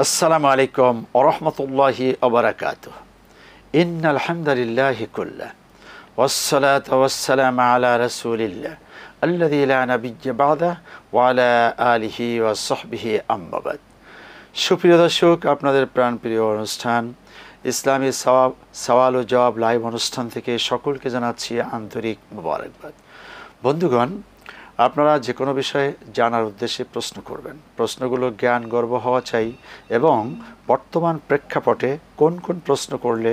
আসসালামু আলাইকুম ওয়া রাহমাতুল্লাহি ওয়া বারাকাতুহু। ইন্নাল হামদালিল্লাহি কুল্লাহ ওয়াসসালাতু ওয়াসসালামু আলা রাসূলিল্লাহ আল্লাযী লা নাবিয়্যা বা'দাহু ওয়া আলা আলিহি ওয়া সাহবিহি আম্মা বাদ। সুপ্রিয় দর্শক, আপনাদের প্রাণপ্রিয় অনুষ্ঠান ইসলামী সওয়াল ও জবাব লাইভ অনুষ্ঠান থেকে সকলকে জানাচ্ছি আন্তরিক মোবারকবাদ। বন্ধুগণ, আপনারা যে কোনো বিষয়ে জানার উদ্দেশ্যে প্রশ্ন করবেন। প্রশ্নগুলো জ্ঞান গর্ব হওয়া চাই এবং বর্তমান প্রেক্ষাপটে কোন কোন প্রশ্ন করলে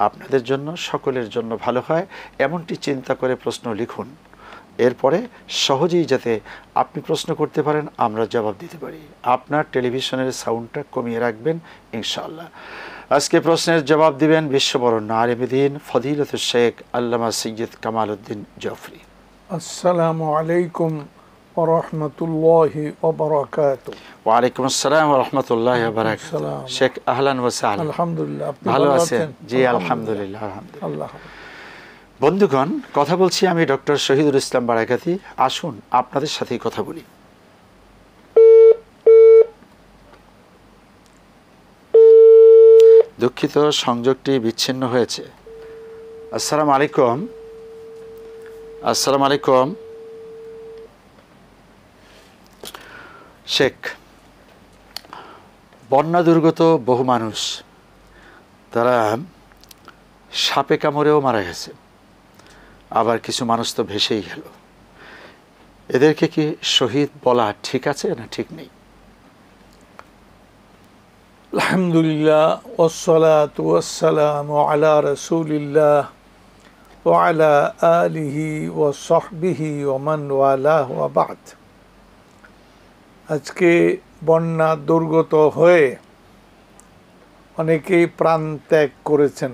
আপনাদের জন্য সকলের জন্য ভালো হয় এমনটি চিন্তা করে প্রশ্ন লিখুন। এরপরে সহজেই যাতে আপনি প্রশ্ন করতে পারেন, আমরা জবাব দিতে পারি। আপনার টেলিভিশনের সাউন্ডটা কমিয়ে রাখবেন ইনশাআল্লাহ। আজকে প্রশ্নের জবাব দিবেন বিশ্ববরণ্য আলেমে দ্বীন ফজিলতুল শেখ আল্লামা সৈয়দ কামাল উদ্দিন জফরি। আসসালামু আলাইকুম ওয়া রাহমাতুল্লাহি ওয়া বারাকাতুহু। ওয়া আলাইকুম আসসালাম ওয়া রাহমাতুল্লাহি ওয়া বারাকাতুহু। শেখ আহলান ওয়া সাহলান। আলহামদুলিল্লাহ, আপনি ভালো আছেন? জি আলহামদুলিল্লাহ আলহামদুলিল্লাহ। আল্লাহ। বন্ধুগণ, কথা বলছি আমি ডক্টর শহীদুল ইসলাম বারাকাতি। আসুন আপনাদের সাথেই কথা বলি। দুঃখিত, সংযোগটি বিচ্ছিন্ন হয়েছে। আসসালামু আলাইকুম। আসসালামু আলাইকুম শেখ। বন্যা দুর্গত বহু মানুষ, তারা সাপে কামড়েও মারা গেছে, আবার কিছু মানুষ তো ভেসেই গেল। এদেরকে কি শহীদ বলা ঠিক আছে না ঠিক নেই? আলহামদুলিল্লাহ ওয়াসসালাতু ওয়াসসালামু আলা রাসূলিল্লাহ ওয়া আলা আলিহি ওয়া সাহবিহি ওয়া মান ওয়ালাহু ওয়া বা'দ। আজকে বন্যা দুর্গত হয়ে অনেকেই প্রাণ ত্যাগ করেছেন।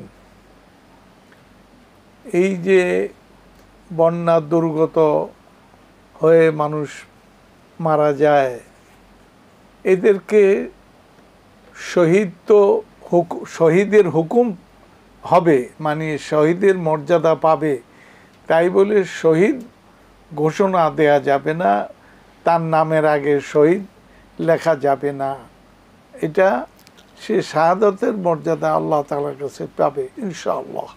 এই যে বন্যা দুর্গত হয়ে মানুষ মারা যায়, এদেরকে শহীদ তো শহীদের হুকুম হবে, মানে শহীদের মর্যাদা পাবে, তাই বলে শহীদ ঘোষণা দেয়া যাবে না, তার নামের আগে শহীদ লেখা যাবে না। এটা সে শাহাদাতের মর্যাদা আল্লাহ তাআলার কাছে পাবে ইনশাআল্লাহ।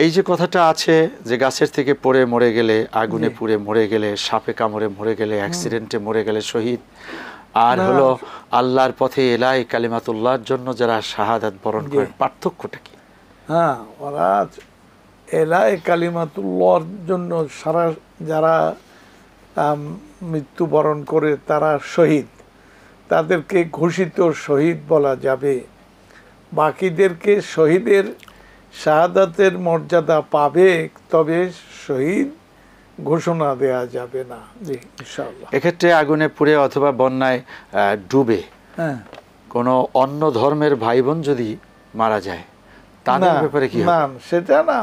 এই যে কথাটা আছে যে গাছের থেকে পড়ে মরে গেলে, আগুনে পুড়ে মরে গেলে, সাপে কামড়ে মরে গেলে, অ্যাক্সিডেন্টে মরে গেলে শহীদ, আর হলো আল্লাহর পথে এলাই কালিমাতুল্লাহর জন্য যারা শাহাদাত বরণ করে, পার্থক্যটা কি? হ্যাঁ, ওরা এলাই কালিমাতুল্লাহর জন্য সারা যারা মৃত্যুবরণ করে তারা শহীদ, তাদেরকে ঘোষিত শহীদ বলা যাবে। বাকিদেরকে শহীদের শাহাদাতের মর্যাদা পাবে, তবে শহীদ ঘোষণা দেয়া যাবে না। জি ইনশাআল্লাহ। এক্ষেত্রে আগুনে পুড়ে অথবা বন্যায় ডুবে কোনো অন্য ধর্মের ভাই বোন যদি মারা যায়, তাদের ব্যাপারে কি হবে? না, সেটা না,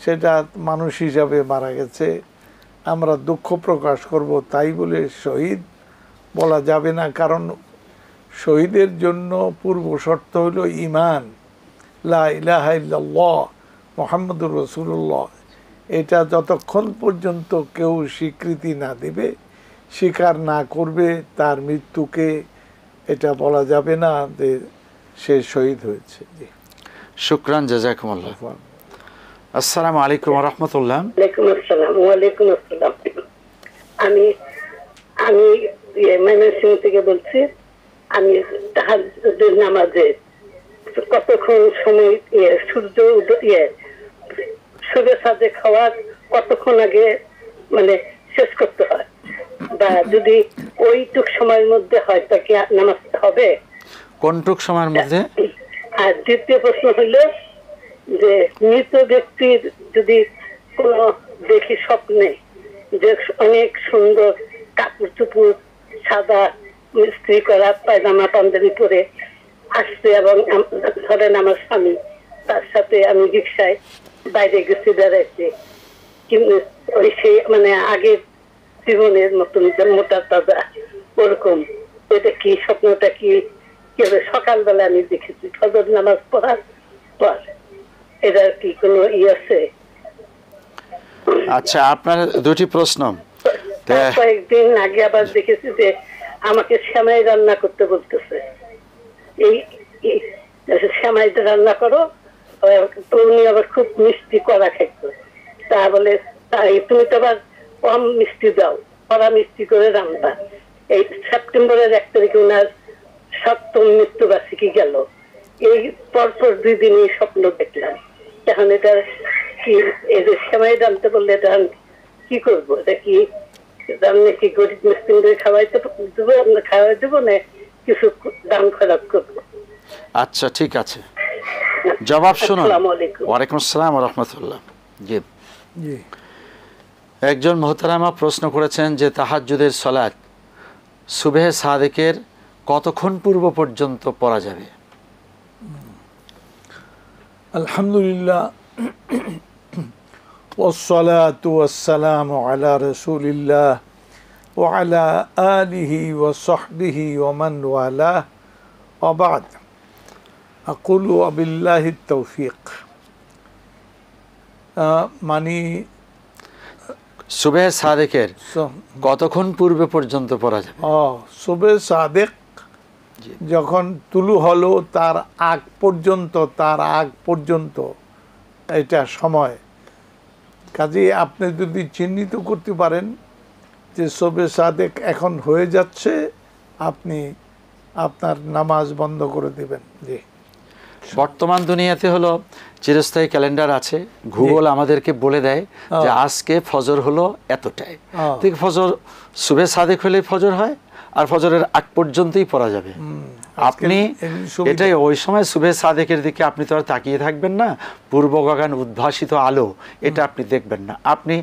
সেটা মানুষ হিসাবে মারা গেছে, আমরা দুঃখ প্রকাশ করব, তাই বলে শহীদ বলা যাবে না। কারণ শহীদের জন্য পূর্ব শর্ত হলো ঈমান, লা ইলাহা ইল্লাল্লাহ মুহাম্মাদুর রাসূলুল্লাহ। এটা যতক্ষণ পর্যন্ত কেউ স্বীকৃতি না দেবে, স্বীকার না করবে তার মৃত্যুকে, এটা বলা যাবে না যে সে শহীদ হয়েছে। জি শুকরান, জাযাকুমুল্লাহ। আসসালামু আলাইকুম ওয়া রাহমাতুল্লাহ। ওয়ালাইকুম আসসালাম। ওয়ালাইকুম আসসালাম। আমি আমি ময়মনসিংহ থেকে বলছি। আমি তাহাজ্জুদের নামাজে কতক্ষণ সময় সূর্য সূর্য সাজে খাওয়ার কতক্ষণ আগে মানে শেষ করতে হয়, বা যদি ওইটুক সময়ের মধ্যে হয় তা কি নামাজ হবে? কোনটুক সময়ের মধ্যে? আর দ্বিতীয় প্রশ্ন হইল যে মৃত ব্যক্তির যদি কোনো দেখি স্বপ্নে যে অনেক সুন্দর কাপড় চুপড় সাদা ইস্ত্রি করা পায়জামা পাঞ্জাবি পরে আসছে, এবং ধরেন আমার স্বামী, তার সাথে আমি রিক্সায় বাইরে গেছি বেড়াইতে, কিন্তু ওই সেই মানে আগের জীবনের মতন মোটা তাজা ওরকম, এটা কি স্বপ্নটা কি? সকালবেলা আমি দেখেছি ফজর নামাজ পড়ার পর। এটার কি কোনো আছে? আচ্ছা, আপনার দুটি প্রশ্ন। কয়েকদিন আগে আবার দেখেছি যে আমাকে সেমাই রান্না করতে বলতেছে, এই এই সেমাইটা রান্না করো। তো উনি আবার খুব মিষ্টি করা খাইতো। তা বলে তাই তুমি তো আবার কম মিষ্টি দাও, কড়া মিষ্টি করে রান্না। এই সেপ্টেম্বরের 1 তারিখে উনার 7ম মৃত্যুবার্ষিকী গেল। এই পরপর 2 দিনই স্বপ্ন দেখলাম। এখন এটা কি এই যে সেমাই রানতে বললে এটা কি করবো? এটা কি রান্না কি গরিব মিষ্টিদের খাওয়াইতে দেবো, আমরা খাওয়াই দেবো না কিছু দাম খরচ করবো? আচ্ছা ঠিক আছে, জবাব শুনুন। আসসালামু আলাইকুম। ওয়ালাইকুম আসসালাম ওয়া রাহমাতুল্লাহ। জি, জি একজন মোহতারামা প্রশ্ন করেছেন যে তাহাজ্জুদের সালাত সুবহে সাদেকের কতক্ষণ পূর্ব পর্যন্ত পড়া যাবে? আলহামদুলিল্লাহ والصلاة والسلام على رسول الله وعلى آله وصحبه ومن والاه وبعد أقول وبالله التوفيق মানে সুবহে সাদেকের কতক্ষণ পূর্বে পর্যন্ত পড়া যাবে? সুবে সাদেক যখন তুলু হলো তার আগ পর্যন্ত এটা সময়। কাজে আপনি যদি চিহ্নিত করতে পারেন যে সুবে সাদেক এখন হয়ে যাচ্ছে, আপনি আপনার নামাজ বন্ধ করে দিবেন। জি, বর্তমান দুনিয়াতে হলো চিরস্থায়ী ক্যালেন্ডার আছে, গুগল আমাদেরকে বলে দেয় যে আজকে ফজর হলো এতটায়, ঠিক ফজর সুবহে সাদেক হলে ফজর হয় আর ফজরের আগ পর্যন্তই পড়া যাবে। আপনি এটাই ওই সময় সুবহে সাদেকের দিকে আপনি তো আর তাকিয়ে থাকবেন না, পূর্ব গগন উদ্ভাসিত আলো এটা আপনি দেখবেন না। আপনি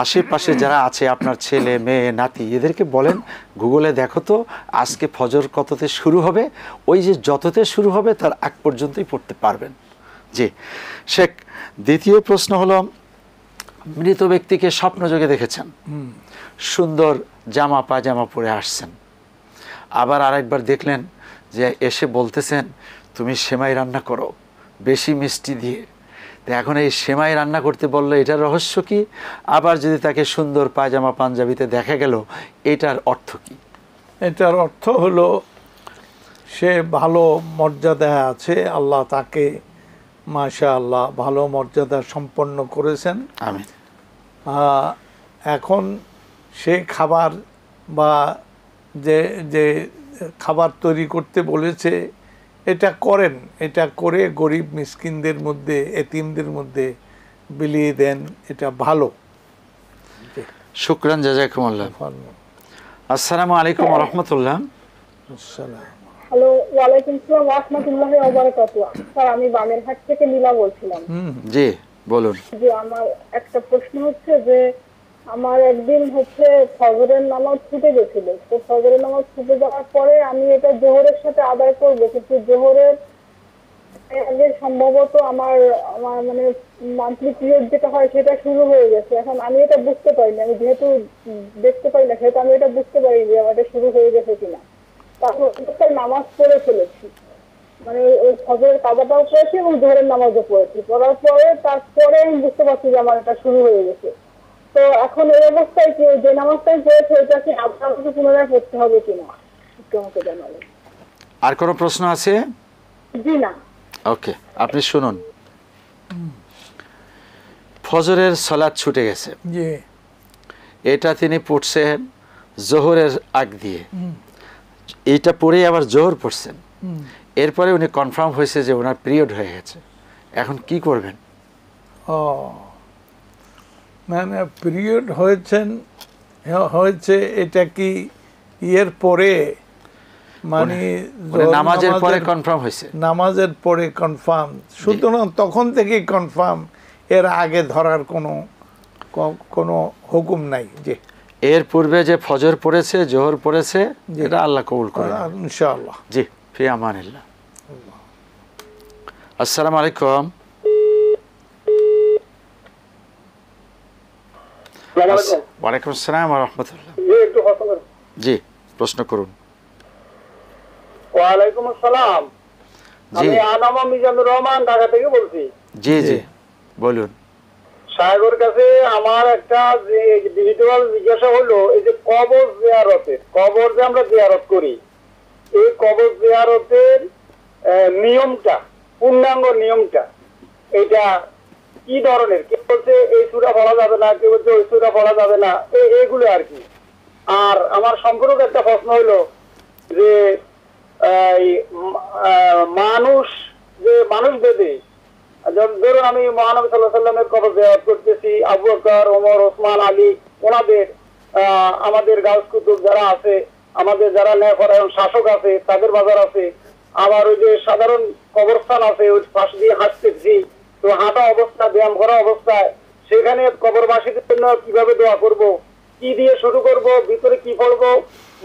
আশেপাশে যারা আছে আপনার ছেলে মেয়ে নাতি এদেরকে বলেন গুগলে দেখো তো আজকে ফজর কততে শুরু হবে, ওই যে যততে শুরু হবে তার আগ পর্যন্তই পড়তে পারবেন। জি শেখ, দ্বিতীয় প্রশ্ন হলো মৃত ব্যক্তিকে স্বপ্নযোগে দেখেছেন, সুন্দর জামা পায়জামা পরে আসছেন, আবার আরেকবার দেখলেন যে এসে বলতেছেন তুমি সেমাই রান্না করো বেশি মিষ্টি দিয়ে। তো এখন এই সেমাই রান্না করতে বললো, এটার রহস্য কি? আবার যদি তাকে সুন্দর পায়জামা পাঞ্জাবিতে দেখা গেল, এটার অর্থ কি? এটার অর্থ হলো সে ভালো মর্যাদায় আছে, আল্লাহ তাকে মাশাআল্লাহ ভালো মর্যাদা সম্পন্ন করেছেন। আমিন। এখন সে খাবার বা যে যে খাবার তৈরি করতে বলেছে এটা করেন, এটা করে গরিব মিসকিনদের মধ্যে এতিমদের মধ্যে বিলিয়ে দেন, এটা ভালো। শুকরান জাযাকুমুল্লাহ। আসসালামু আলাইকুম ওয়া রাহমাতুল্লাহ। আসসালাম। হ্যালো, ওয়ালাইকুম আসসালাম ওয়া রাহমাতুল্লাহি ওয়া বারাকাতুহু। স্যার আমি বামেরহাট থেকে নীলা বলছিলাম। জি বলুন। যে আমার একটা প্রশ্ন হচ্ছে যে আমার একদিন হচ্ছে ফজরের নামাজ ছুটে গেছিল। তো ফজরের নামাজ ছুটে যাওয়ার পরে আমি এটা জোহরের সাথে আদায় করবো, কিন্তু জোহরের আগে সম্ভবত আমার আমার মানে মান্থলি পিরিয়ড যেটা হয় সেটা শুরু হয়ে গেছে। এখন আমি এটা বুঝতে পারিনি, আমি যেহেতু দেখতে পাই না সেহেতু আমি এটা বুঝতে পারিনি যে আমার এটা শুরু হয়ে গেছে কিনা। তারপর নামাজ পড়ে ফেলেছি, মানে ওই ফজরের কাজাটাও পড়েছি এবং জোহরের নামাজও পড়েছি। পড়ার পরে তারপরে আমি বুঝতে পারছি যে আমার এটা শুরু হয়ে গেছে। তো এখন এই অবস্থায় কি যে নামাজটাই পড়েছে এটা কি আপনাকে পুনরায় পড়তে হবে কিনা একটু আমাকে জানাবেন। আর কোনো প্রশ্ন আছে? জি না। ওকে, আপনি শুনুন। ফজরের সালাত ছুটে গেছে, জি এটা তিনি পড়ছেন জোহরের আগ দিয়ে, এইটা পড়েই আবার জোহর পড়ছেন, এরপরে উনি কনফার্ম হয়েছে যে ওনার পিরিয়ড হয়ে গেছে, এখন কি করবেন? মানে পিরিয়ড হয়েছে এটা কি ইয়ের পরে, মানে নামাজের পরে কনফার্ম হয়েছে? নামাজের পরে কনফার্ম, সুতরাং তখন থেকেই কনফার্ম, এর আগে ধরার কোনো হুকুম নাই। যে এর পূর্বে যে ফজর পড়েছে জোহর পড়েছে এটা আল্লাহ কবুল করেন ইনশাআল্লাহ। জি, ফি আমানিল্লাহ। আসসালামু আলাইকুম। ওয়ালাইকুম আসসালাম ওয়া রাহমাতুল্লাহ। জি প্রশ্ন করুন। ওয়ালাইকুম আসসালাম। জি আমি আনামা মিজানুর রহমান ঢাকা থেকে বলছি। জি জি বলুন। সাহেবের কাছে আমার একটা ডিজিটাল জিজ্ঞাসা হলো, এই যে কবর জিয়ারতে, কবর যে আমরা জিয়ারত করি, এই কবর জিয়ারতের নিয়মটা, পূর্ণাঙ্গ নিয়মটা এটা কি ধরনের? কেউ বলছে এই সূরা পড়া যাবে না, কেউ বলছে ওই সূরা পড়া যাবে না, এগুলো আর কি। আর আমার সম্পূর্ণ একটা প্রশ্ন হইলো যে মানুষ বেদে, ধরুন আমি মহানবী সাল্লাল্লাহু আলাইহি ওয়াসাল্লামের কবর জিয়ারত করতেছি, আবু বকর, ওমর, ওসমান, আলী, ওনাদের আমাদের গাউস কুতুব যারা আছে, আমাদের যারা ন্যায়পরায়ণ শাসক আছে তাদের বাজার আছে, আবার ওই যে সাধারণ কবরস্থান আছে ওই পাশ দিয়ে হাঁটতেছি, তো হাঁটা অবস্থা, ব্যায়াম করা অবস্থায় সেখানে কবরবাসীদের জন্য কিভাবে দোয়া করব, কি দিয়ে শুরু করব, ভিতরে কি পড়বো,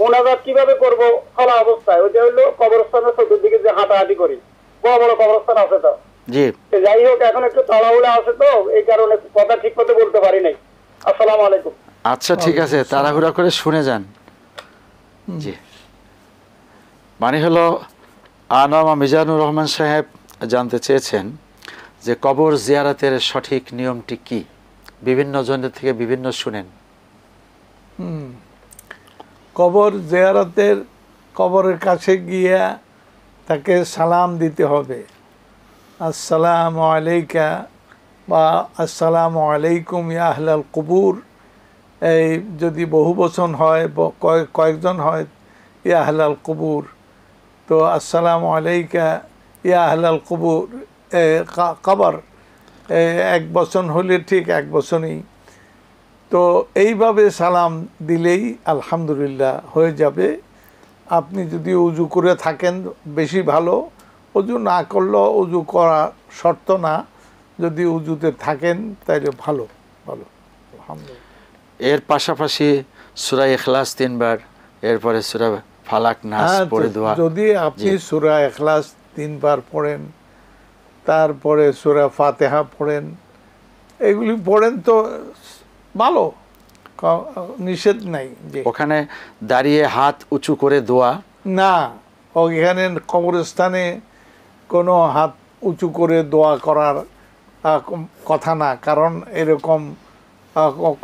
মোনাজাত কিভাবে করব, খোলা অবস্থায়, ওইটা হলো কবরস্থানের চতুর্দিকে যে হাঁটাহাঁটি করি, বড় বড় কবরস্থান আছে তো। জি, যাই হোক, এখন একটু তাড়াহুড়া আছে তো এই কারণে কথা ঠিক মতো বলতে পারি নাই। আসসালামু আলাইকুম। আচ্ছা ঠিক আছে, তাড়াহুড়া করে শুনে যান। জি, মানে হলো আনামা মিজানুর রহমান সাহেব জানতে চেয়েছেন যে কবর জিয়ারতের সঠিক নিয়মটি কি, বিভিন্ন জনের থেকে বিভিন্ন শুনেন। কবর জিয়ারতের, কবরের কাছে গিয়া তাকে সালাম দিতে হবে, আসসালামু আলাইকা বা আসসালামু আলাইকুম ইয়া আহলাল কুবুর। এই যদি বহু বচন হয়, কয়েকজন হয়, ইয়া আহলাল কুবুর, তো আসসালামু আলাইকা ইয়া আহলাল কুবুর কবর, এক বচন হলে ঠিক এক বচনই। তো এইভাবে সালাম দিলেই আলহামদুলিল্লাহ হয়ে যাবে। আপনি যদি উজু করে থাকেন বেশি ভালো, উজু না করলেও উজু করা শর্ত না, যদি উজুতে থাকেন তাইলে ভালো ভালো আলহামদুলিল্লাহ। এর পাশাপাশি সূরা ইখলাস 3 বার, এরপরে সূরা ফালাক নাস পড়ে দোয়া। যদি আপনি সূরা ইখলাস 3 বার পড়েন, তারপরে সূরা ফাতিহা পড়েন, এগুলি পড়েন তো ভালো, নিষেধ নাই। যে ওখানে দাঁড়িয়ে হাত উঁচু করে দোয়া না, ওইখানে কবরস্থানে কোনো হাত উঁচু করে দোয়া করার কথা না, কারণ এরকম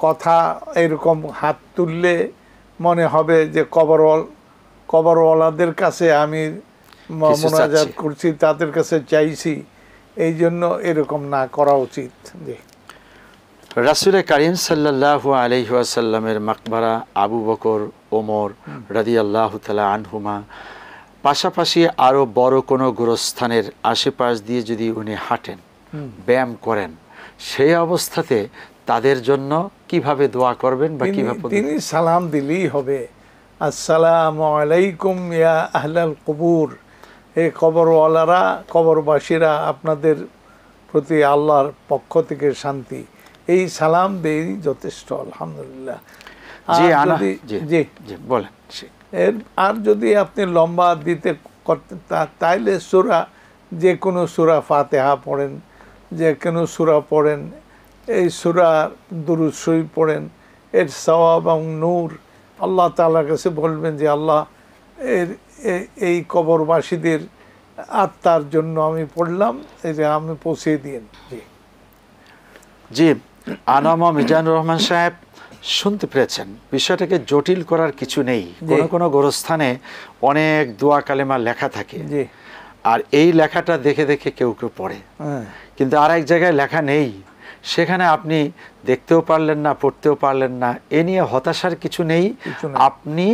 কথা, এরকম হাত তুললে মনে হবে যে কবরওয়ালাদের কাছে আমি মোনাজাত করছি, তাদের কাছে চাইছি, এই জন্য এরকম না করা উচিত। জি, রাসূল কারীম সাল্লাল্লাহু আলাইহি ওয়াসাল্লামের মাকবারা, আবু বকর, ওমর রাদিয়াল্লাহু তাআলা আনহুমা, পাশাপাশি আরও বড় কোনো গোরস্থানের আশেপাশ দিয়ে যদি উনি হাঁটেন, ব্যায়াম করেন, সেই অবস্থাতে তাদের জন্য কিভাবে দোয়া করবেন বা কিভাবে? তিনি সালাম দিলেই হবে, আসসালামু আলাইকুম ইয়া আহলাল কুবুর, এই কবরওয়ালারা, কবরবাসীরা, আপনাদের প্রতি আল্লাহর পক্ষ থেকে শান্তি, এই সালাম দেই যথেষ্ট আলহামদুলিল্লাহ। বলেন। আর যদি আপনি লম্বা দিতে করতেন তাইলে সূরা, যে কোনো সূরা ফাতিহা পড়েন, যে কোনো সূরা পড়েন, এই সূরা দুরূদ শরীফ পড়েন, এর সওয়াব এবং নূর আল্লাহ তাআলার কাছে বলবেন যে আল্লাহ এই কবরবাসীদের আত্মার জন্য আমি পড়লাম, এটা আমি পৌঁছে দিন। জি, আনামা মিজানুর রহমান সাহেব শুনতে পেরেছেন, বিষয়টাকে জটিল করার কিছু নেই। কোনো কোনো গোরস্থানে অনেক দোয়া কালেমা লেখা থাকে, আর এই লেখাটা দেখে দেখে কেউ কেউ পড়ে, কিন্তু আর এক জায়গায় লেখা নেই, সেখানে আপনি দেখতেও পারলেন না, পড়তেও পারলেন না, এ নিয়ে হতাশার কিছু নেই। আপনি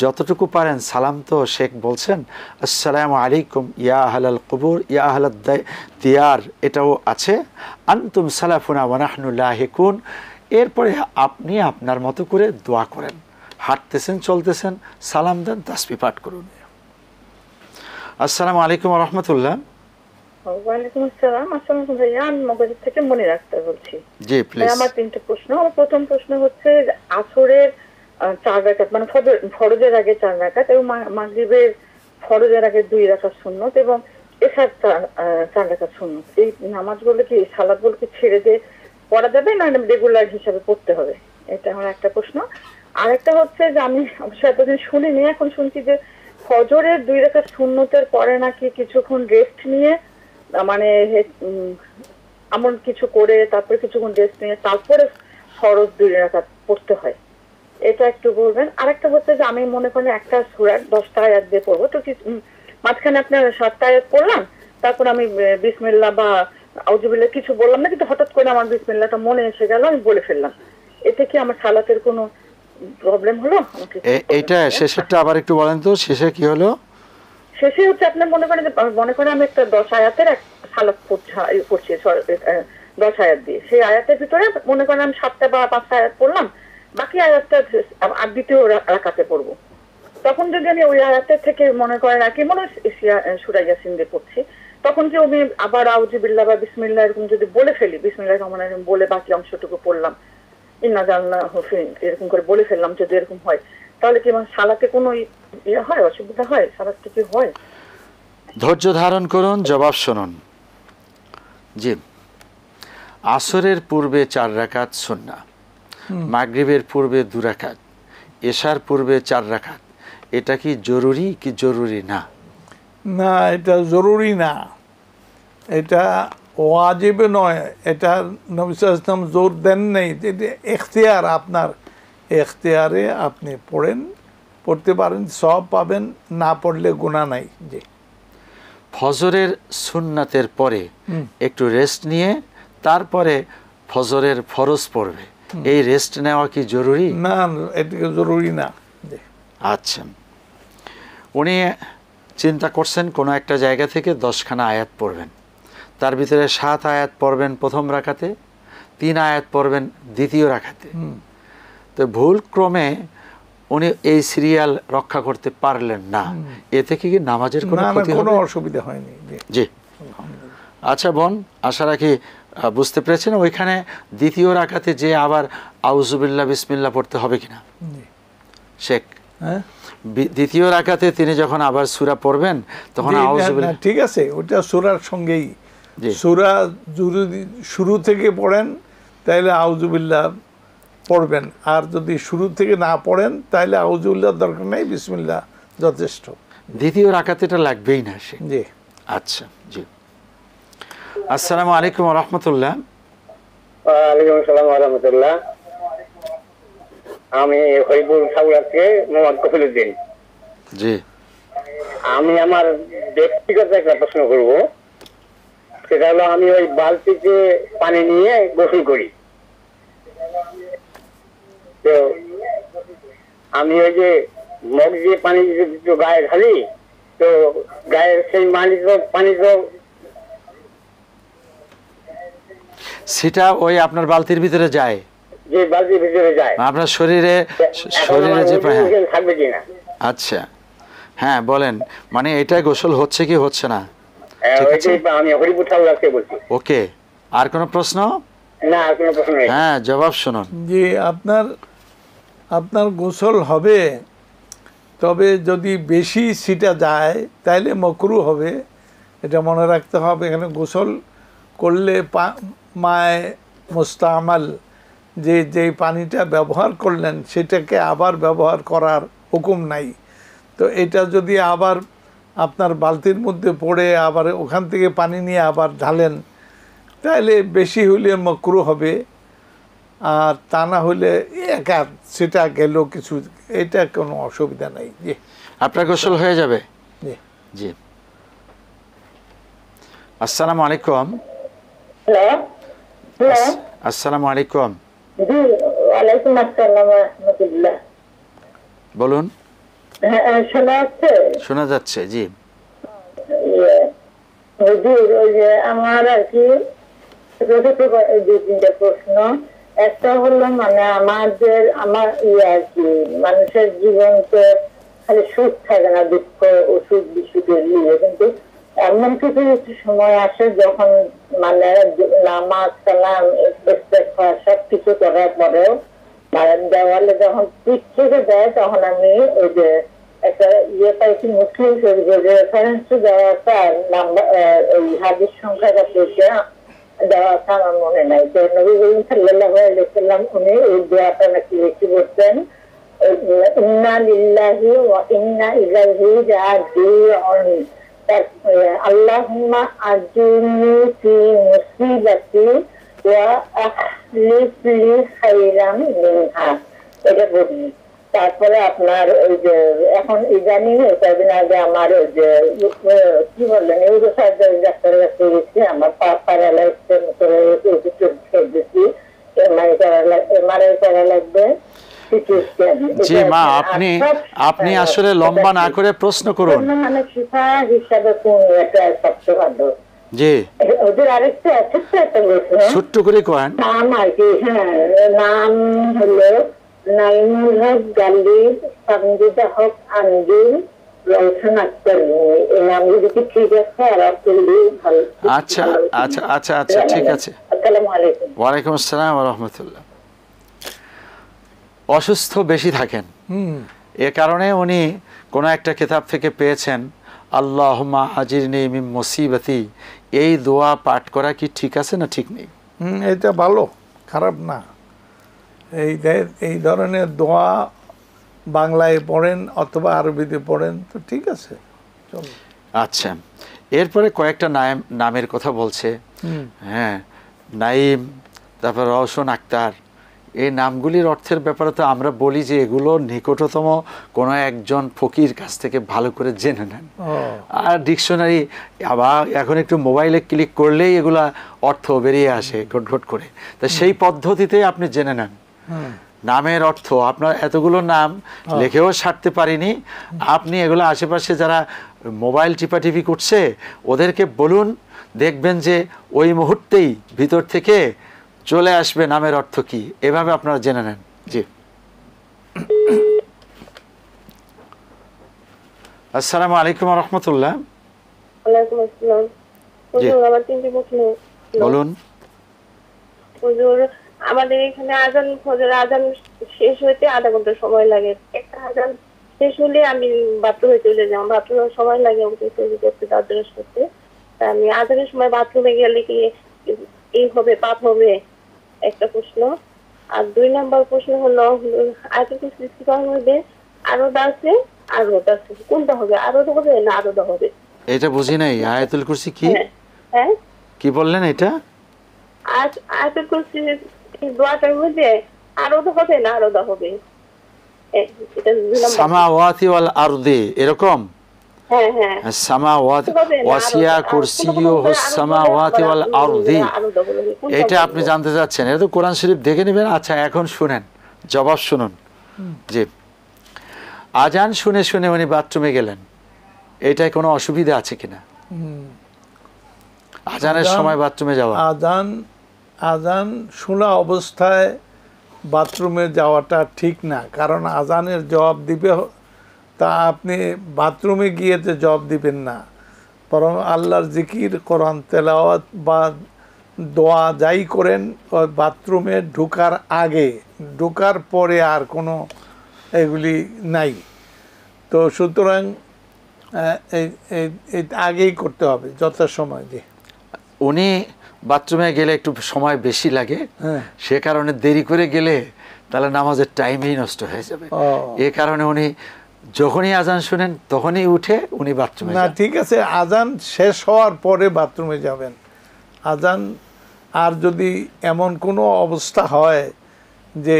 যতটুকু পারেন, সালাম তো শেখ বলছেন, আসসালামু আলাইকুম ইয়া আহলাল কুবুর ইয়া আহলাদ দিয়ার, এটাও আছে, আনতুম সালাফুনা ওয়া নাহনু লাহিকুন। এরপরে আপনি আপনার মতো করে দোয়া করেন, হাঁটতেছেন, চলতেছেন, সালাম দেন, তাসবিহ পাঠ করুন। আসসালামু আলাইকুম ওয়া রাহমাতুল্লাহ। ওয়ালাইকুম আসসালাম। আসসালামু ভাইয়া, আমি মগবাজার থেকে মনির আক্তার বলছি। জি প্লিজ। আমার 3টা প্রশ্ন। আমার প্রথম প্রশ্ন হচ্ছে, আসরের 4 রাকাত, মানে ফরজের আগে 4 রাকাত এবং মাগরিবের ফরজের আগে 2 রাকাত সুন্নত এবং এশার 4 রাকাত সুন্নত, এই নামাজগুলো কি, সালাতগুলো কি ছেড়ে দিয়ে পড়া যাবে না রেগুলার হিসাবে পড়তে হবে? এটা আমার একটা প্রশ্ন। আরেকটা হচ্ছে যে, আমি অবশ্য এতদিন শুনিনি, এখন শুনছি যে ফজরের 2 রাকাত সুন্নতের পরে নাকি কিছুক্ষণ রেস্ট নিয়ে, মানে এমন কিছু করে তারপরে কিছুক্ষণ রেস্ট নিয়ে তারপরে ফরজ 2 রাকাত পড়তে হয়। এটা একটু বলবেন। আরেকটা হচ্ছে যে আমি মনে করেন একটা সূরার 10টা আয়াত দিয়ে পড়বো, তো মাঝখানে আপনার 7টা আয়াত পড়লাম, তারপর আমি বিসমিল্লাহ বা আউযুবিল্লাহ কিছু বললাম না, কিন্তু হঠাৎ করে আমার বিসমিল্লাহটা মনে এসে গেল, আমি বলে ফেললাম। এতে কি আমার সালাতের কোনো প্রবলেম হলো? এইটা শেষেরটা আবার একটু বলেন তো, শেষে কি হলো? শেষে হচ্ছে আপনার মনে করেন আমি একটা 10 আয়াতের এক সালাত পড়ছি 10 আয়াত দিয়ে, সেই আয়াতের ভিতরে মনে করেন আমি 7টা বা 5টা আয়াত পড়লাম, বাকি আয়াতটা আর দ্বিতীয় রাকাতে পড়বো। তখন যদি আমি ওই আয়াতের থেকে মনে করেন আর কি মনে সূরা ইয়াসিন দিয়ে পড়ছি, তখন কি আমি আবার আউযুবিল্লাহ বা বিসমিল্লাহ এরকম যদি বলে ফেলি, বিসমিল্লাহির রহমানির রহিম বলে বাকি অংশটুকু পড়লাম, ইন্না জাআলনাহু ফি এরকম করে বলে ফেললাম, যদি এরকম হয় তাহলে কি আমার সালাতে কোনো ইয়ে হয়, অসুবিধা হয়, সালাতে কি হয়? ধৈর্য ধারণ করুন, জবাব শুনুন। জি, আসরের পূর্বে 4 রাকাত সুন্নাহ, মাগরিবের পূর্বে 2 রাকাত, এশার পূর্বে 4 রাকাত, এটা কি জরুরি কি জরুরি না? না, এটা জরুরি না, এটা ওয়াজিব নয়, এটা নবী সাল্লাল্লাহু আলাইহি ওয়াসাল্লাম জোর দেন নেই, এটা ইখতিয়ার, আপনার ইখতিয়ারে আপনি পড়তে পারেন, সওয়াব পাবেন, না পড়লে গুনাহ নাই। জি, ফজরের সুন্নাতের পরে একটু রেস্ট নিয়ে তারপরে ফজরের ফরজ পড়বে, এই রেস্ট নেওয়া কি জরুরি? না, এটা জরুরি না। জি, আচ্ছা, উনি চিন্তা করছেন কোনো একটা জায়গা থেকে 10খানা আয়াত পড়বেন, তার ভিতরে 7 আয়াত পড়বেন প্রথম রাকাতে, 3 আয়াত পড়বেন দ্বিতীয় রাকাতে। তো ভুল ক্রমে উনি এই সিরিয়াল রক্ষা করতে পারলেন না, এতে কি নামাজের কোনো ক্ষতি হবে? কোনো অসুবিধা হয়নি। জি, আচ্ছা বোন, আশা রাখি বুঝতে পেরেছেন। ওইখানে দ্বিতীয় রাকাতে যে আবার আউযুবিল্লাহ বিসমিল্লাহ পড়তে হবে কিনা শেখ? হ্যাঁ, দ্বিতীয় রাকাতে তিনি যখন আবার সূরা পড়বেন তখন আউযুবিল্লাহ, ঠিক আছে, ওটা সূরার সঙ্গেই, সূরা যদি শুরু থেকে পড়েন তাহলে আউযুবিল্লাহ পড়বেন, আর যদি শুরু থেকে না পড়েন তাহলে আউযুবিল্লাহ দরকার নেই, বিসমিল্লাহ যথেষ্ট। দ্বিতীয় রাকাতে এটা লাগবেই না শেখ। জি, আচ্ছা, জি। আসসালামু আলাইকুম ওয়া রাহমাতুল্লাহ। ওয়ালাইকুম আসসালাম ওয়া রাহমাতুল্লাহ। আমি হরিপুর সাগর থেকে মোহাম্মদ কফিলউদ্দিন। জি, আমি আমার ব্যক্তিগত একটা প্রশ্ন করব, সেটা হলো আমি ওই বালতিতে পানি নিয়ে গোসল করি, তো আমি ওই যে মগ দিয়ে পানি গায়ে ঢালি, তো গায়ের সেই পানি তো সেটা ওই আপনার বালতির ভিতরে যায়, যে বালতির ভিতরে যায়, আপনার শরীরে যে থাকবে কিনা? আচ্ছা, হ্যাঁ বলেন, মানে এটা গোসল হচ্ছে কি হচ্ছে না? আমি হরিপুর সাগর থেকে বলছি। ওকে, আর কোনো প্রশ্ন? না, আর কোনো প্রশ্ন নেই। হ্যাঁ, জবাব শুনুন। যে আপনার গোসল হবে, তবে যদি বেশি ছিটা যায় তাহলে মকরু হবে, এটা মনে রাখতে হবে। এখানে গোসল করলে মায়ে মুস্তামাল, যে পানিটা ব্যবহার করলেন সেটাকে আবার ব্যবহার করার হুকুম নাই। তো এটা যদি আবার আপনার বালতির মধ্যে পড়ে আবার ওখান থেকে পানি নিয়ে আবার ঢালেন, তাহলে বেশি হলে মকরু হবে, আর তা না হলে একা সেটা গেল কিছু, এটা কোনো অসুবিধা নাই। জি, আপনার গোসল হয়ে যাবে। জি, জি। আসসালামু আলাইকুম। আসসালামু আলাইকুম। জি, ওয়ালাইকুম আসসালাম ওয়া রাহমাতুল্লাহ। বলুন। শোনা যাচ্ছে? শোনা যাচ্ছে, জি। হুজুর, ওই যে আমার আর কি দুই তিনটা প্রশ্ন। একটা হলো মানে আমার আর কি মানুষের জীবন তো খালি সুখ থাকে না, দুঃখ ওষুধ বিসুখের নিয়ে, কিন্তু এমন কিছু কিছু সময় আসে যখন মানে নামাজ কালাম সবকিছু করার পরেও দেওয়ালে যখন পিঠ থেকে দেয়, তখন আমি ওই যে একটা পাইছি মুসলিম শরীফের রেফারেন্স দেওয়া আছে, আর নাম্বার ওই হাদিস সংখ্যাটা পেয়েছে দেওয়া আছে, আমার মনে নাই। তো নবী করিম সাল্লাল্লাহু আলাইহি ওয়াসাল্লাম উনি এই দোয়াটা নাকি লিখে বলতেন, ইন্না লিল্লাহি ওয়া ইন্না ইলাইহি রাজিউন, আল্লাহুম্মা আজুরনি ফি মুসিবাতি ওয়া আখলিফ লি খাইরাম মিনহা। এটা বলি। তারপরে আপনার ওই যে এখন ইদানিং কয়েকদিন আগে আমার ওই যে কি বললেন ইউরো সার্জারি ডাক্তারের কাছে গেছি, আমার পা প্যারালাইজ দিচ্ছি, এমআরআই করা লাগবে। জি মা, আপনি আসলে লম্বা না করে প্রশ্ন করুন। মানে শিফা হিসাবে কোন এটা সবচেয়ে ভালো? জি ওদের আরেকটা আছে তো একটা প্রশ্ন, ছোট্ট করে কয়েন। নাম আর কি, হ্যাঁ নাম হলো নাইমুল হক গালিব, সামজিদা হক আনজিল, রওশন আক্তার। এই নামগুলো কি ঠিক আছে? আর আপনি ভালো। আচ্ছা আচ্ছা আচ্ছা আচ্ছা ঠিক আছে। আসসালামু আলাইকুম। ওয়ালাইকুম আসসালাম ওয়া রাহমাতুল্লাহ। অসুস্থ বেশি থাকেন, এ কারণে উনি কোনো একটা কিতাব থেকে পেয়েছেন আল্লাহুম্মা আজিরনি মিন মুসিবতি, এই দোয়া পাঠ করা কি ঠিক আছে না ঠিক নেই? এটা ভালো, খারাপ না। এই ধরনের দোয়া বাংলায় পড়েন অথবা আরবিতে পড়েন তো ঠিক আছে, চলো। আচ্ছা, এরপরে কয়েকটা নামের কথা বলছে। হ্যাঁ, নাইম, তারপর রওশন আক্তার, এই নামগুলির অর্থের ব্যাপারে তো আমরা বলি যে এগুলো নিকটতম কোনো একজন ফকির কাছ থেকে ভালো করে জেনে নেন। আর ডিকশনারি আবার এখন একটু মোবাইলে ক্লিক করলেই এগুলা অর্থ বেরিয়ে আসে ঘট করে, তা সেই পদ্ধতিতে আপনি জেনে নেন নামের অর্থ। আপনার এতগুলো নাম লিখেও সারতে পারিনি, আপনি এগুলো আশেপাশে যারা মোবাইল টিপাটিপি করছে ওদেরকে বলুন, দেখবেন যে ওই মুহূর্তেই ভিতর থেকে চলে আসবে নামের অর্থ কি, এভাবে আপনারা জেনে নেন। জি, আসসালামু আলাইকুম ওয়া রাহমাতুল্লাহ। ওয়ালাইকুম আসসালাম। হুজুর, আমার তিনটি প্রশ্ন। বলুন। হুজুর, আমাদের এখানে আজান, ফজর আজান শেষ হইতে আধা ঘন্টা সময় লাগে। একটা আজান শেষ হলে আমি বাথরুমে চলে যাই, বাথরুমে সময় লাগে ওকে তৈরি করতে, দাঁত করতে। আমি আজানের সময় বাথরুমে গেলে কি এই হবে, পাপ হবে? একটা প্রশ্ন। আর 2 নম্বর প্রশ্ন হলো আয়াতুল কুরসি হবে আরোদা আছে, আরোদা আছে, কোনটা হবে? আরোদা হবে না আরোদা হবে? এটা বুঝি নাই, আয়াতুল কুরসি কি? হ্যাঁ কি বললেন এটা? আয়াতুল কুরসি দোয়াটার মধ্যে আরোদা হবে না আরোদা হবে? এটা 2 নম্বর। সামাওয়াতি ওয়াল আরদি, এরকম? হ্যাঁ হ্যাঁ, সামাওয়াতি ওয়াসিয়া কুরসিয়ুহুস সামাওয়াতি ওয়াল আরদি, এটা আপনি জানতে চাচ্ছেন? এটা তো কোরআন শরীফ দেখে নেবেন। আচ্ছা, এখন শুনেন, জবাব শুনুন। জি, আজান শুনে শুনে উনি বাথরুমে গেলেন, এটায় কোনো অসুবিধা আছে কিনা? আজানের সময় বাথরুমে যাওয়া? আজান শোনা অবস্থায় বাথরুমে যাওয়াটা ঠিক না, কারণ আজানের জবাব দিবে, তা আপনি বাথরুমে গিয়ে যে জবাব দিবেন না, বরং আল্লাহর জিকির, কোরআন তেলাওয়াত বা দোয়া যাই করেন ওই বাথরুমে ঢোকার আগে, ঢোকার পরে আর কোনো এগুলি নাই। তো সুতরাং এই আগেই করতে হবে যথাসময়। দিয়ে উনি বাথরুমে গেলে একটু সময় বেশি লাগে, সে কারণে দেরি করে গেলে তাহলে নামাজের টাইমই নষ্ট হয়ে যাবে। এ কারণে উনি যখনই আজান শুনেন তখনই উঠে উনি বাথরুমে না, ঠিক আছে, আজান শেষ হওয়ার পরে বাথরুমে যাবেন। আজান, আর যদি এমন কোনো অবস্থা হয় যে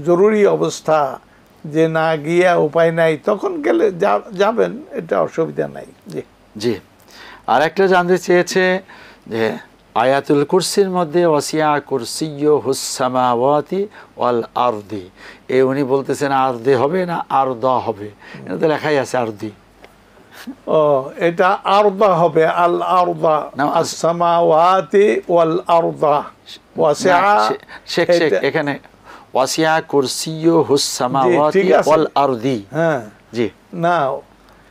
জরুরি অবস্থা, যে না গিয়ে উপায় নাই, তখন গেলে যাবেন, এটা অসুবিধা নাই। জি জি, আর একটা জানতে চেয়েছে যে আয়াতুল কুরসির মধ্যে ওয়াসিয়া কুরসিয়ুহুস সামাওয়াতি ওয়াল আরদি, উনি বলতেছেন আরদি হবে না আরদা হবে? এটা তো লেখাই আছে আরদি। ও, এটা আরদা হবে, আল আরদা, আস সামাওয়াতি ওয়াল আরদা। ওয়াসিয়া শেখ এখানে ওয়াসিয়া কুরসিয়ুহুস সামাওয়াতি ওয়াল আরদি। হ্যাঁ জি, না,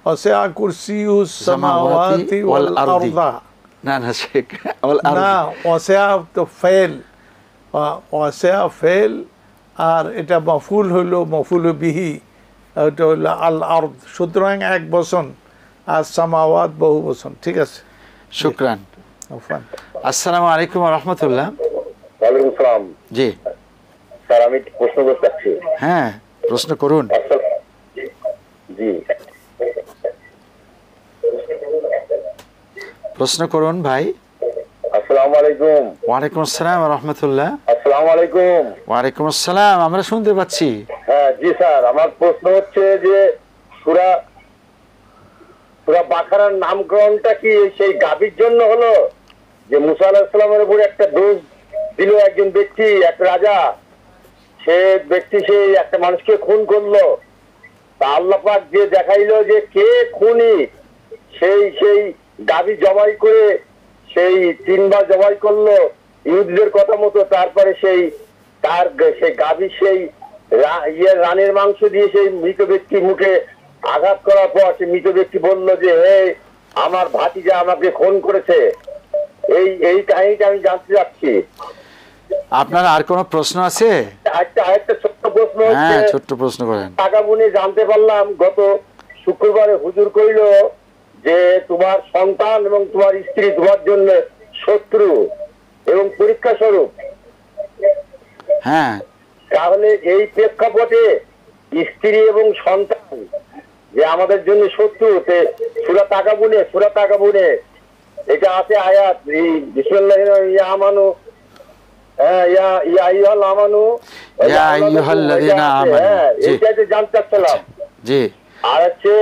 ওয়াসিয়া কুরসিয়ুস সামাওয়াতি ওয়াল আরদা। না না শেখ, না, ওয়াসিয়া তো ফেল, ওয়াসিয়া ফেল, আর এটা মফুল হইল, মফুল বিহি, এটা হইল আল আরদ। সুতরাং এক বচন, আর সামাওয়াত বহু বচন। ঠিক আছে, শুকরান। আসসালামু আলাইকুম ওয়া রাহমাতুল্লাহ। ওয়ালাইকুম আসসালাম। জি স্যার, আমি প্রশ্ন করতে চাচ্ছি। হ্যাঁ, প্রশ্ন করুন। জি, প্রশ্ন করুন ভাই। আসসালামু আলাইকুম। ওয়ালাইকুম আসসালাম ওয়া রাহমাতুল্লাহ। আসসালামু আলাইকুম। ওয়ালাইকুম আসসালাম, আমরা শুনতে পাচ্ছি। হ্যাঁ, জি স্যার, আমার প্রশ্ন হচ্ছে যে সূরা বাকারার নামকরণটা কি সেই গাভীর জন্য হলো, যে মুসা আলাইহিস সালামের উপর একটা দোষ দিল একজন ব্যক্তি, এক রাজা, সে ব্যক্তি সেই একটা মানুষকে খুন করলো, তা আল্লাহ পাক যে দেখাইলো যে কে খুনি, সেই গাভী জবাই করে সেই 3 বার জবাই করলো ইহুদিদের কথা মতো। তারপরে সেই গাভী সেই রানের মাংস দিয়ে সেই মৃত ব্যক্তির মুখে আঘাত করার পর সে মৃত ব্যক্তি বলল যে হে আমার ভাতিজা আমাকে খুন করেছে। এই কাহিনীটা আমি জানতে চাচ্ছি। আপনার আর কোনো প্রশ্ন আছে? আরেকটা ছোট্ট প্রশ্ন হচ্ছে, হ্যাঁ, ছোট্ট প্রশ্ন করেন। টাকা বুনে জানতে পারলাম গত শুক্রবারে হুজুর কইল যে তোমার সন্তান এবং তোমার স্ত্রী তোমার জন্য শত্রু এবং পরীক্ষা স্বরূপ। হ্যাঁ, তাহলে এই প্রেক্ষাপটে স্ত্রী এবং সন্তান যে আমাদের জন্য শত্রু, সূরা তাকাবুনে এটা আছে আয়াত, এই বিসমিল্লাহির ইয়া আমানু, ইয়া আইয়ুহাল আমানু, ইয়া আইয়ুহাল্লাযীনা আমানু। এইটাতে জানতে চাচ্ছিলাম। জি, আর হচ্ছে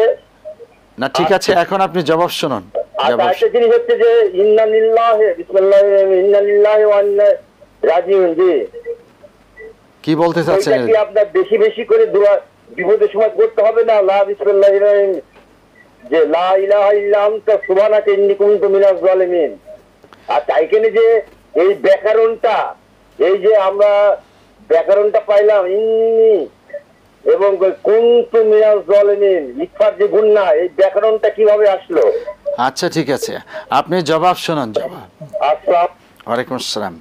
না ঠিক আছে, এখন আপনি জবাব শুনুন। আর একটা জিনিস হচ্ছে যে ইন্না লিল্লাহি ইন্না লিল্লাহি ওয়া ইন্না রাজিউন। জি, কি বলতে চাচ্ছেন? এটা কি আপনার বেশি বেশি করে দোয়া বিপদের সময় করতে হবে না? লা বিসমিল্লাহির রহিম, যে লা ইলাহা ইল্লা আনতা সুবহানাকা ইন্নী কুনতু মিনাজ জালিমিন। আর এখানে যে এই ব্যাকরণটা, এই যে আমরা ব্যাকরণটা পাইলাম ইন্নী এবং কুনতু মিনাজ জালিমিন, লিখার যে গুণনা, এই ব্যাকরণটা কিভাবে আসলো? আচ্ছা ঠিক আছে, আপনি জবাব শুনুন। জবাব। আসসালাম ওয়ালাইকুম আসসালাম।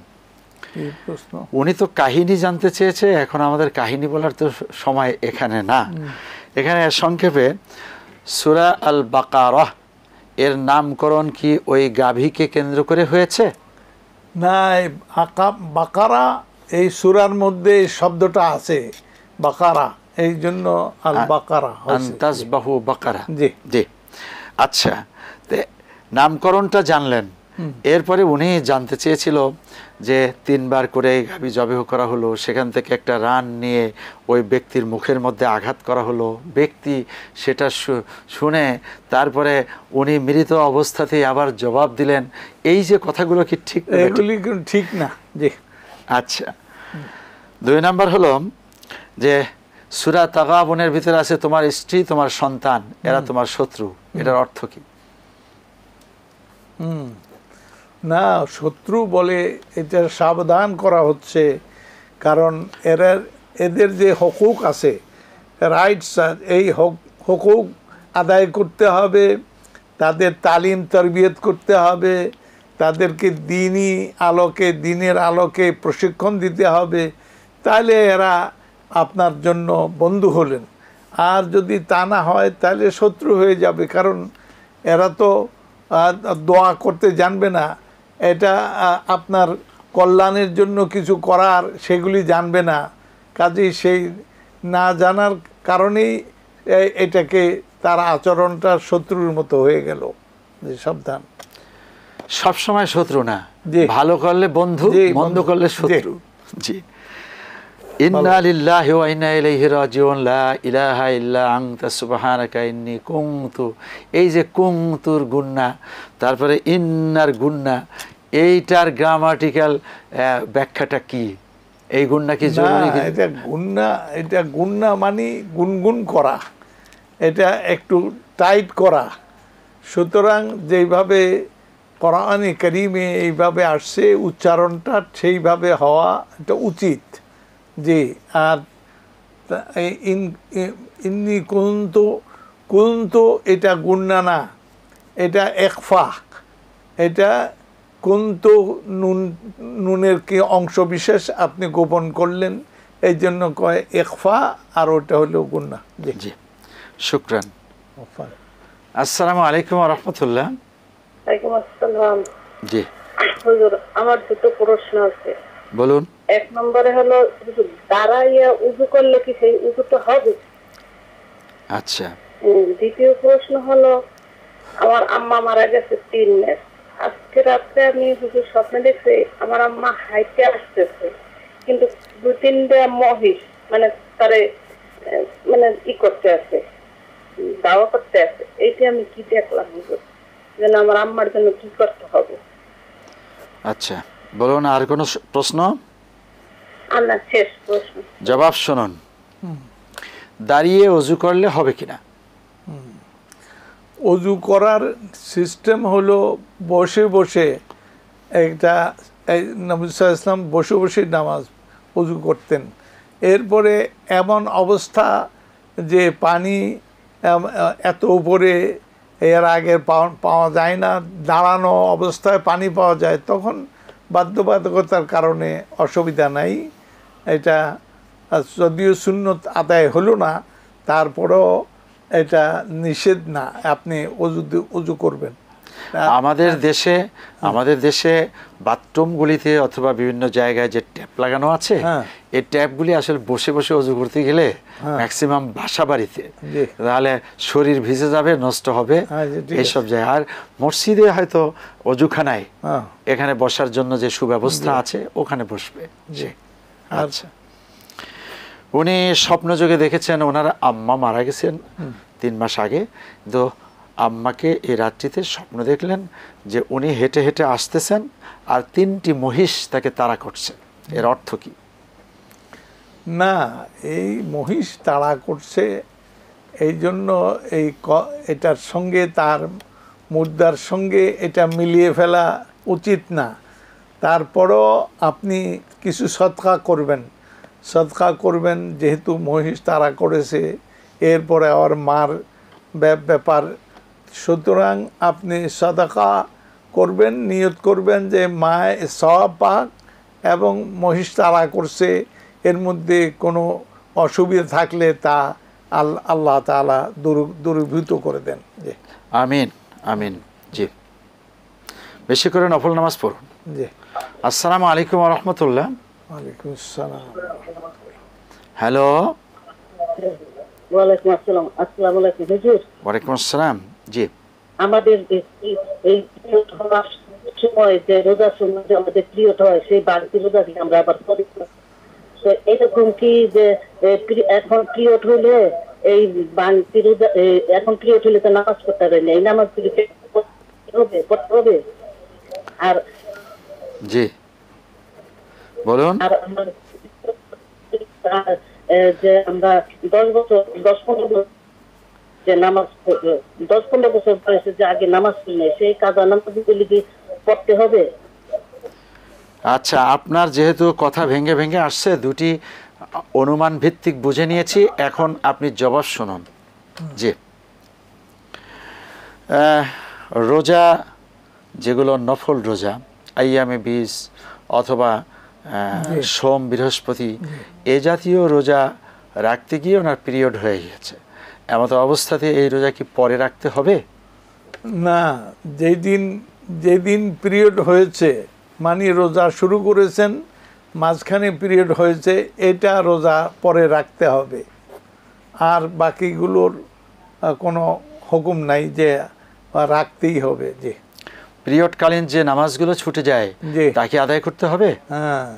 এই প্রশ্ন উনি তো কাহিনী জানতে চেয়েছে, এখন আমাদের কাহিনী বলার তো সময় এখানে না। এখানে সংক্ষেপে সূরা আল বাকারাহ এর নামকরণ কি ওই গাভীকে কেন্দ্র করে হয়েছে? না, বাকারা এই সূরার মধ্যে এই শব্দটা আছে, বাকারা, এই জন্য আল বাকারা হয়েছে। তাসবাহু বাকারা। জি জি, আচ্ছা, নামকরণটা জানলেন। এরপরে উনি জানতে চেয়েছিল যে 3 বার করে গাভী জবেহ করা হলো, সেখান থেকে একটা রান নিয়ে ওই ব্যক্তির মুখের মধ্যে আঘাত করা হলো। ব্যক্তি সেটা শুনে তারপরে উনি মৃত অবস্থাতেই আবার জবাব দিলেন। এই যে কথাগুলো কি ঠিক? এগুলি ঠিক না। জি, আচ্ছা, 2 নাম্বার হলো যে সূরা তাগাবুনের ভিতরে আছে তোমার স্ত্রী তোমার সন্তান এরা তোমার শত্রু, এটার অর্থ কি? না, শত্রু বলে এটা সাবধান করা হচ্ছে, কারণ এদের যে হকুক আছে, রাইটস, এই হকুক আদায় করতে হবে, তাদের তালিম তরবিয়ত করতে হবে, তাদেরকে দিনের আলোকে প্রশিক্ষণ দিতে হবে, তাহলে এরা আপনার জন্য বন্ধু হলেন। আর যদি তা না হয় তাহলে শত্রু হয়ে যাবে, কারণ এরা তো দোয়া করতে জানবে না, এটা আপনার কল্যাণের জন্য কিছু করার সেগুলি জানবে না। কাজেই সেই না জানার কারণেই এটাকে তার আচরণটা শত্রুর মতো হয়ে গেল। যে সাবধান, সবসময় শত্রু না, ভালো করলে বন্ধু, মন্দ করলে শত্রু। জি, ইন্না লিল্লাহি ওয়া ইন্না ইলাইহি রাজিউন, লা ইলাহা ইল্লা আনতা সুবহানাকা ইন্নী কুনতু। এই যে কুনতুর গুন্না, তারপরে ইন্নার গুন্না, এইটার গ্রামাটিক্যাল ব্যাখ্যাটা কি? এই গুন্না কি জরুরি? এটা গুন্না মানে গুনগুন করা, এটা একটু টাইট করা। সুতরাং যেইভাবে কোরআনে কারিমে এইভাবে আসছে, উচ্চারণটা সেইভাবে হওয়া এটা উচিত। জি, আর ইন্নি কুনতু এটা গুন্না না, এটা একফা। এটা কুনতু নুনের কি অংশ বিশেষ আপনি গোপন করলেন, এই জন্য কয় একফা, আর ওটা হলো গুন্না। জি জি, শুকরান। আসসালামু আলাইকুম ওয়া রাহমাতুল্লাহ। ওয়ালাইকুম আসসালাম। জি হুজুর, আমার 2টো প্রশ্ন আছে। বলুন। 1 নম্বরে হলো দাঁড়াইয়া উযু করলে কি সেই উযুটা হবে? আচ্ছা। দ্বিতীয় প্রশ্ন হলো, আমার আম্মা মারা গেছে 3 মাস। আজকে রাত্রে আমি হুজুর স্বপ্নে দেখছি আমার আম্মা হাইটে আসতেছে, কিন্তু 2-3টা মহিষ মানে তারে মানে ই করতে আছে, দাওয়া করতে আছে, এইটা আমি কি দেখলাম যেন আমার আম্মার জন্য কি করতে হবে। আচ্ছা বলুন, আর কোনো প্রশ্ন? আল্লাহ শেষ প্রশ্ন। জবাব শুনুন, দাঁড়িয়ে অজু করলে হবে কিনা? অজু করার সিস্টেম হলো বসে বসে, একটা নবী সাল্লাল্লাহু আলাইহি ওয়াসাল্লাম বসে বসে নামাজ অজু করতেন। এরপরে এমন অবস্থা যে পানি এত উপরে এর আগে পাওয়া যায় না, দাঁড়ানো অবস্থায় পানি পাওয়া যায়, তখন বাধ্যবাধকতার কারণে অসুবিধা নাই। এটা যদিও সুন্নত আদায় হলো না, তারপরেও এটা নিষেধ না, আপনি অজু করবেন। আমাদের দেশে বাথরুমগুলিতে অথবা বিভিন্ন জায়গায় যে ট্যাপ লাগানো আছে, এই ট্যাপগুলি আসলে বসে বসে অজু করতে গেলে ম্যাক্সিমাম বাসা বাড়িতে তাহলে শরীর ভিজে যাবে, নষ্ট হবে এইসব জায়গায়। আর মসজিদে হয়তো অজুখানায় এখানে বসার জন্য যে সুব্যবস্থা আছে ওখানে বসবে। আচ্ছা, উনি স্বপ্নযোগে দেখেছেন ওনার আম্মা মারা গেছেন 3 মাস আগে, তো আম্মাকে এই রাত্রিতে স্বপ্ন দেখলেন যে উনি হেঁটে হেঁটে আসতেছেন আর 3টি মহিষ তাকে তাড়া করছে। এর অর্থ কি? না, এই মহিষ তাড়া করছে এই জন্য এটার সঙ্গে তার মুদ্রার সঙ্গে এটা মিলিয়ে ফেলা উচিত না। তারপরও আপনি কিছু সদকা করবেন, যেহেতু মহিষ তাড়া করেছে, এরপরে আবার মার ব্যাপার, সুতরাং আপনি সাদাকা করবেন, নিয়ত করবেন যে মায় সওয়াব পাক এবং মহিষ তাড়া করছে, এর মধ্যে কোনো অসুবিধা থাকলে তা আল্লাহ তাআলা দূরীভূত করে দেন। জি আমিন আমিন। জি, বেশি করে নফল নামাজ পড়ুন। জি। আসসালামু আলাইকুম ওয়া রাহমাতুল্লাহ। ওয়ালাইকুম আসসালাম। হ্যালো। ওয়ালাইকুম আসসালাম। আসসালামু আলাইকুম হুজুর। ওয়ালাইকুম আসসালাম। জি, আমাদের এই সময় যে রোজার সময় যে আমাদের পিরিয়ড হয়, সেই বাড়তি রোজা দিয়ে আমরা আবার করি, তো এরকম কি যে এখন পিরিয়ড হইলে এই বাড়তি রোজা, এখন পিরিয়ড হইলে তো নামাজ পড়তে হবে না, এই নামাজ পড়তে হবে? আর জি বলুন। আর যে আমরা 10-15 বছর যে নামাজ 10-15 বছর বয়সে যে আগে নামাজ পড়লে সেই কাজা নামাজগুলি কি পড়তে হবে? আচ্ছা, আপনার যেহেতু কথা ভেঙে ভেঙে আসছে, দুটি অনুমান ভিত্তিক বুঝে নিয়েছি, এখন আপনি জবাব শুনুন। জি, রোজা যেগুলো নফল রোজা, আইয়ামে 20 অথবা সোম বৃহস্পতি, এ জাতীয় রোজা রাখতে গিয়ে ওনার পিরিয়ড হয়ে গিয়েছে, এমত অবস্থাতে এই রোজা কি পরে রাখতে হবে? না, যেদিন পিরিয়ড হয়েছে, মানে রোজা শুরু করেছেন, মাঝখানে পিরিয়ড হয়েছে, এটা রোজা পরে রাখতে হবে। আর বাকিগুলোর কোনো হুকুম নাই যে রাখতেই হবে। জি, পিরিয়ডকালীন যে নামাজগুলো ছুটে যায় তাকে আদায় করতে হবে। হ্যাঁ,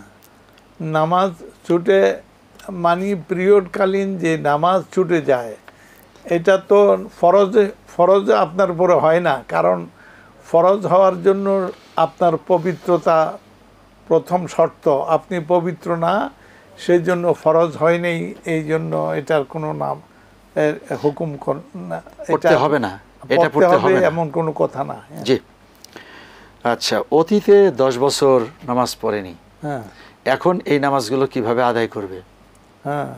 নামাজ ছুটে মানে পিরিয়ডকালীন যে নামাজ ছুটে যায়, এটা তো ফরজ আপনার উপরে হয় না, কারণ ফরজ হওয়ার জন্য আপনার পবিত্রতা প্রথম শর্ত। আপনি পবিত্র না, সেই জন্য ফরজ হয়নি, এই জন্য এটার কোনো নাম হুকুম পড়তে হবে না, এটা পড়তে হবে এমন কোনো কথা না। জি, আচ্ছা, অতীতে 10 বছর নামাজ পড়েনি, এখন এই নামাজগুলো কিভাবে আদায় করবে? হ্যাঁ,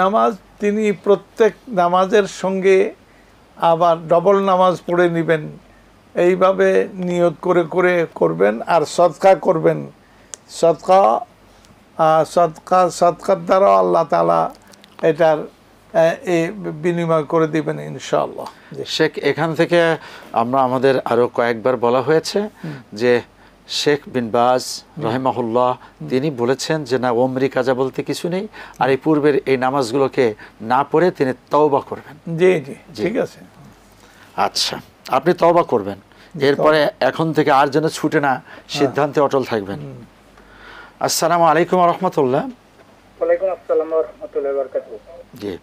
নামাজ তিনি প্রত্যেক নামাজের সঙ্গে আবার ডবল নামাজ পড়ে নেবেন, এইভাবে নিয়ত করে করে করবেন। আর সদকা করবেন, সদকার দ্বারা আল্লাহ তাআলা এটার বিনিময় করে দিবেন ইনশাআল্লাহ। শেখ, এখান থেকে আমরা আমাদের আরো কয়েকবার বলা হয়েছে যে শেখ বিন বাজ রহিমাহুল্লাহ তিনি বলেছেন যে না, ওমরি কাজা বলতে কিছু নেই, আর এই পূর্বের এই নামাজগুলোকে না পড়ে তিনি তওবা করবেন। জি জি, ঠিক আছে। আচ্ছা, আপনি তওবা করবেন, এরপরে এখন থেকে আর যেন ছুটে না, সিদ্ধান্তে অটল থাকবেন। আসসালামু আলাইকুম ওয়া রাহমাতুল্লাহ। ওয়ালাইকুম আসসালাম ওয়া রাহমাতুল্লাহি ওয়া বারাকাতুহু। জি,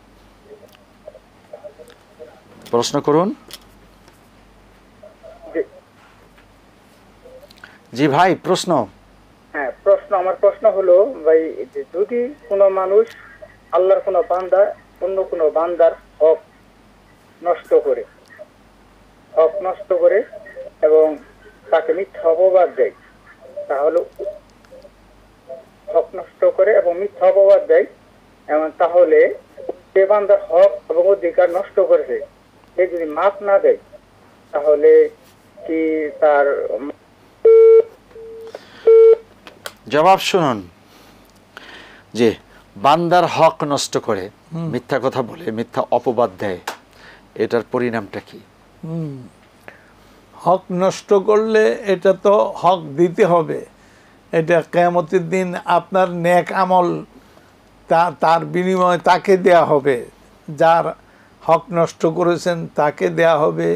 প্রশ্ন করুন। জি ভাই, প্রশ্ন। হ্যাঁ, আমার প্রশ্ন হলো ভাই, যে যদি কোনো মানুষ আল্লাহর কোনো বান্দা অন্য কোনো বান্দার হক নষ্ট করে এবং তাকে মিথ্যা অপবাদ দেয়, তাহলে হক নষ্ট করে এবং মিথ্যা অপবাদ দেয়, এবং তাহলে যে বান্দার হক এবং অধিকার নষ্ট করেছে সে যদি মাফ না দেয়, তাহলে কি তার জবাব শুনুন। যে বান্দার হক নষ্ট করে, মিথ্যা কথা বলে, মিথ্যা অপবাদ দেয়, এটার পরিণামটা কি? হক নষ্ট করলে এটা তো হক দিতে হবে। এটা কিয়ামতের দিন আপনার নেক আমল তার বিনিময়ে তাকে দেয়া হবে, যার হক নষ্ট করেছেন তাকে দেয়া হবে।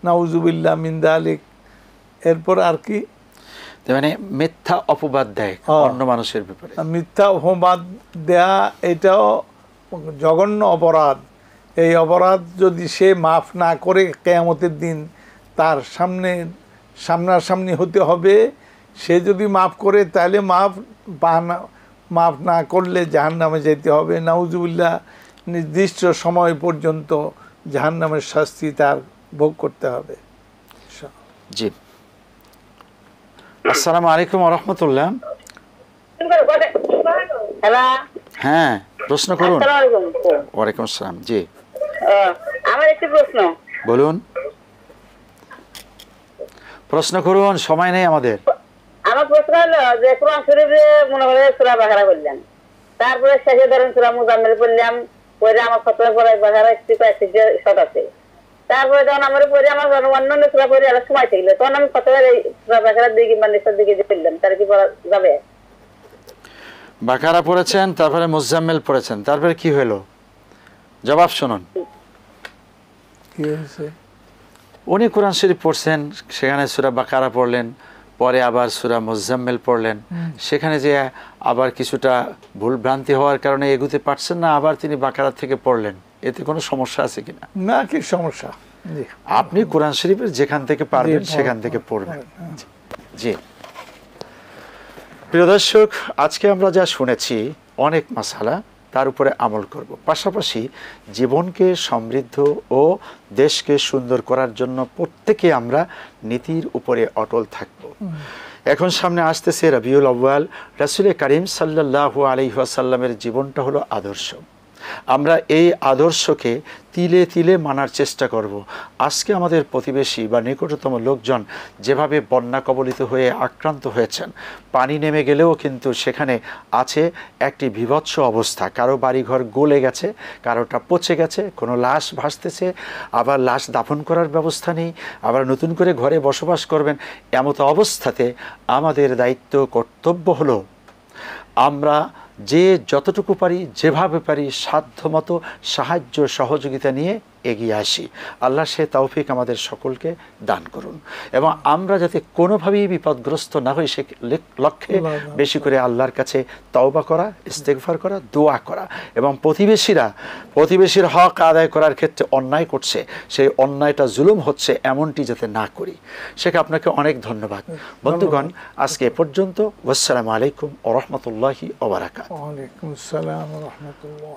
নাউজুবিল্লাহ মিন যালিক। এরপর আর কি? মানে মিথ্যা অপবাদ দেয় অন্য মানুষের ব্যাপারে। মিথ্যা অপবাদ দেয়া এটাও জঘন্য অপরাধ। এই অপরাধ যদি সে মাফ না করে কিয়ামতের দিন তার সামনাসামনি হতে হবে। সে যদি মাফ করে তাহলে মাফ না করলে জাহান্নামে যেতে হবে। নাউজুবিল্লাহ, নির্দিষ্ট সময় পর্যন্ত জাহান্নামের শাস্তি তার ভোগ করতে হবে। জি, আসসালামু আলাইকুম ওয়া রাহমাতুল্লাহ। হ্যাঁ, প্রশ্ন করুন। ওয়ালাইকুম আসসালাম। জি, আমার একটি প্রশ্ন। বলুন, প্রশ্ন করুন, সময় নেই আমাদের। আমার প্রশ্ন হলো যে কোরআন শরীফে মনে করে সূরা বাকারা বললেন, তারপরে শেষে ধরেন সূরা মুজাম্মিল বললাম, পরে আমার খতমে পড়ে বাকারা একটু শর্ট আছে, তারপরে যখন আমার পরে আমার অন্যান্য সূরা পড়ে আলাদা সময় থাকলে তখন আমি খতমের এই সূরা বাকারার দিকে কিংবা নিসার দিকে যে বললাম, তার কি পড়া যাবে? বাকারা পড়েছেন, তারপরে মুজাম্মিল পড়েছেন, তারপরে কি হলো? জবাব শুনুন। কি হয়েছে? উনি কোরআন শরীফ পড়ছেন, সেখানে সূরা বাকারা পড়লেন, পরে আবার সূরা মুজাম্মিল পড়লেন, সেখানে যে আবার কিছুটা ভুল ভ্রান্তি হওয়ার কারণে এগুতে পারছেন না, আবার তিনি বাকারা থেকে পড়লেন। এতে কোনো সমস্যা আছে কিনা? না, কি সমস্যা? আপনি কোরআন শরীফের যেখান থেকে পারবেন সেখান থেকে পড়বেন। জি, প্রিয় দর্শক, আজকে আমরা যা শুনেছি অনেক মাসালা, তার উপরে আমল করব। পাশাপাশি জীবনকে সমৃদ্ধ ও দেশকে সুন্দর করার জন্য প্রত্যেকে আমরা নীতির উপরে অটল থাকব। এখন সামনে আসতেছে রবিউল আউয়াল। রাসূল করিম সাল্লাল্লাহু আলাইহি ওয়াসাল্লামের জীবনটা হলো আদর্শ। আমরা এই আদর্শকে তিলে তিলে মানার চেষ্টা করব। আজকে আমাদের প্রতিবেশী বা নিকটতম লোকজন যেভাবে বন্যা কবলিত হয়ে আক্রান্ত হয়েছেন, পানি নেমে গেলেও কিন্তু সেখানে আছে একটি বিভৎস অবস্থা। কারো বাড়িঘর গলে গেছে, কারোটা পচে গেছে, কোনো লাশ ভাসতেছে, আবার লাশ দাফন করার ব্যবস্থা নেই, আবার নতুন করে ঘরে বসবাস করবেন। এমতো অবস্থাতে আমাদের দায়িত্ব, কর্তব্য হলো আমরা যে যতটুকু পারি, যেভাবে পারি, সাধ্যমতো সাহায্য সহযোগিতা নিয়ে এগিয়ে আসি। আল্লাহ সে তৌফিক আমাদের সকলকে দান করুন, এবং আমরা যাতে কোনোভাবেই বিপদগ্রস্ত না হই সে লক্ষ্যে বেশি করে আল্লাহর কাছে তওবা করা, ইস্তেগফার করা, দোয়া করা, এবং প্রতিবেশীর হক আদায় করার ক্ষেত্রে অন্যায় করছে, সেই অন্যায়টা জুলুম হচ্ছে এমনটি যাতে না করি। শেখ, আপনাকে অনেক ধন্যবাদ। বন্ধুগণ, আজকে এ পর্যন্ত। আসসালামু আলাইকুম ওয়া রাহমাতুল্লাহি ওয়া বারাকাতুহু। ওয়া আলাইকুম আসসালাম ওয়া রাহমাতুল্লাহ।